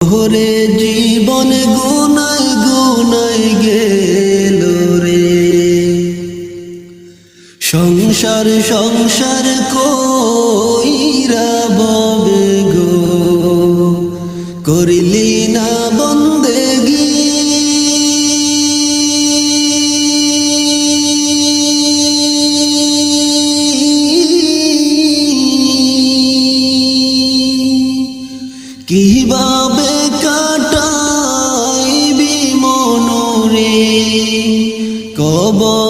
ওরে জীবন গুনায় গুনায় গেল রে, সংসার সংসার কইরা ববে গো, করিলি না বন্দেগি। কিভাবে কাটাইবি মনরে কবর